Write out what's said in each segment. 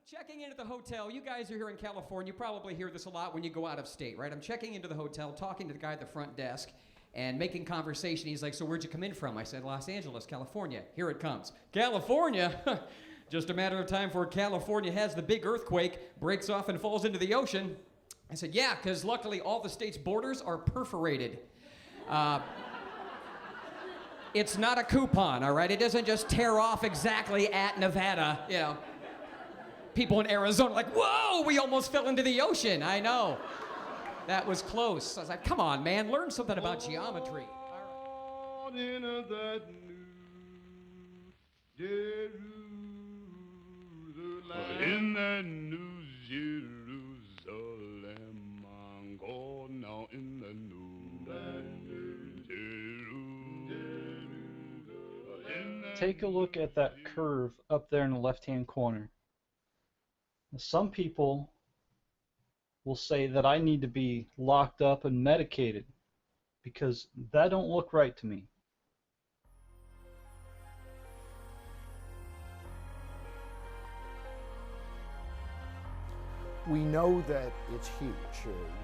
checking into the hotel. You guys are here in California. You probably hear this a lot when you go out of state, right? I'm checking into the hotel, talking to the guy at the front desk, and making conversation. He's like, so where'd you come in from? I said, Los Angeles, California. Here it comes. California? Just a matter of time before California has the big earthquake, breaks off and falls into the ocean. I said, yeah, because luckily all the state's borders are perforated. It's not a coupon, all right? It doesn't just tear off exactly at Nevada, you know. People in Arizona are like, whoa, we almost fell into the ocean. I know. That was close. I was like, come on, man, learn something about geometry. In that New Jerusalem, I'm going now in the New Jerusalem. Take a look at that curve up there in the left-hand corner. Some people will say that I need to be locked up and medicated because that don't look right to me. We know that it's huge.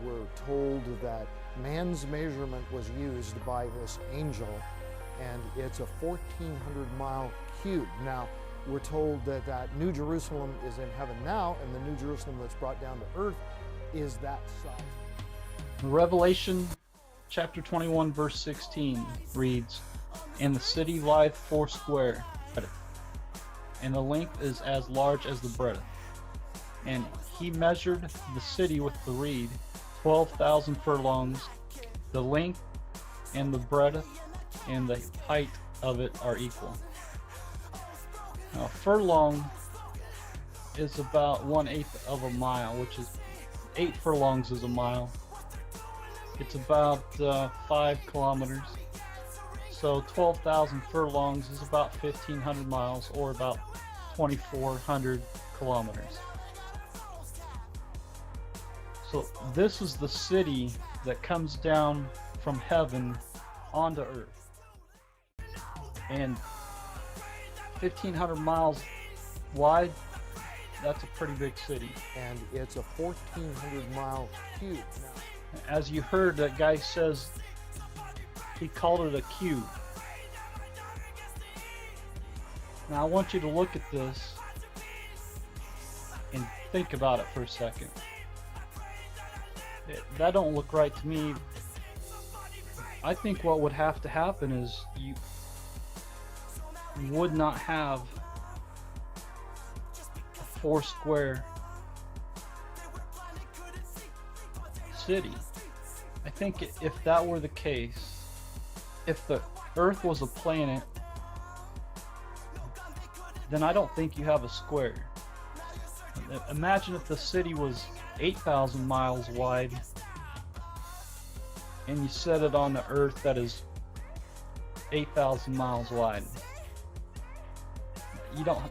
We're told that man's measurement was used by this angel, and it's a 1,400-mile cube. Now, we're told that that New Jerusalem is in heaven now, and the New Jerusalem that's brought down to earth is that size. Revelation chapter 21 verse 16 reads, "And the city lieth foursquare, and the length is as large as the breadth. And he measured the city with the reed, 12,000 furlongs. The length and the breadth and the height of it are equal." Now, furlong is about 1/8 of a mile, which is 8 furlongs is a mile. It's about 5 kilometers. So 12,000 furlongs is about 1,500 miles, or about 2,400 kilometers. So this is the city that comes down from heaven onto earth. And 1,500 miles wide, that's a pretty big city. And it's a 1,400-mile cube. Now, as you heard, that guy says he called it a cube. Now I want you to look at this and think about it for a second. That don't look right to me. I think what would have to happen is you would not have a foursquare city. I think if that were the case, if the Earth was a planet, then I don't think you have a square. Imagine if the city was 8,000 miles wide and you set it on the Earth that is 8,000 miles wide.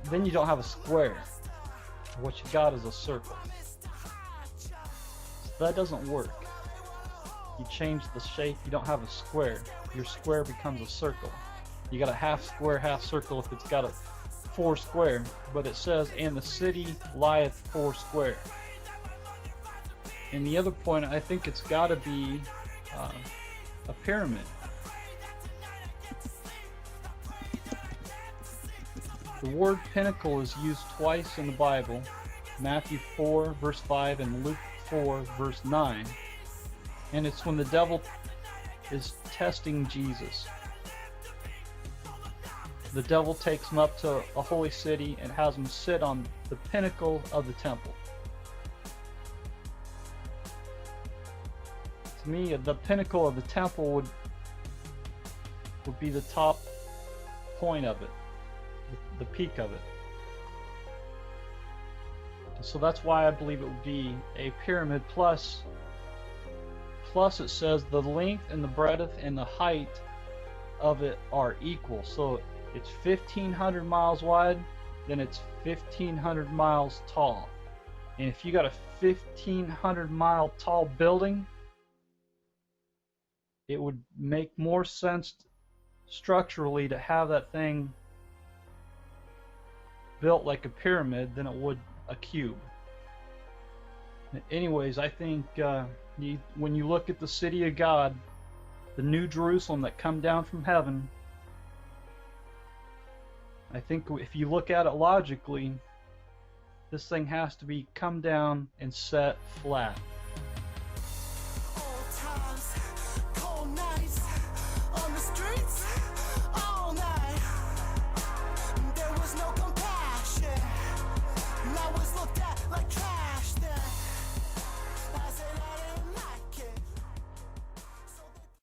Then you don't have a square. What you got is a circle. So that doesn't work. You change the shape, you don't have a square. Your square becomes a circle. You got a half square, half circle if it's got a foursquare, but it says, "And the city lieth foursquare." And the other point, I think it's got to be a pyramid. The word pinnacle is used twice in the Bible, Matthew 4 verse 5 and Luke 4 verse 9. And it's when the devil is testing Jesus. The devil takes him up to a holy city and has him sit on the pinnacle of the temple. To me, the pinnacle of the temple would be the top point of it, the peak of it. So that's why I believe it would be a pyramid, plus it says the length and the breadth and the height of it are equal. So it's 1,500 miles wide, then it's 1,500 miles tall. And if you got a 1,500 mile tall building, it would make more sense structurally to have that thing built like a pyramid than it would a cube. Anyways, I think when you look at the city of God, the New Jerusalem that come down from heaven, I think if you look at it logically, this thing has to be come down and set flat.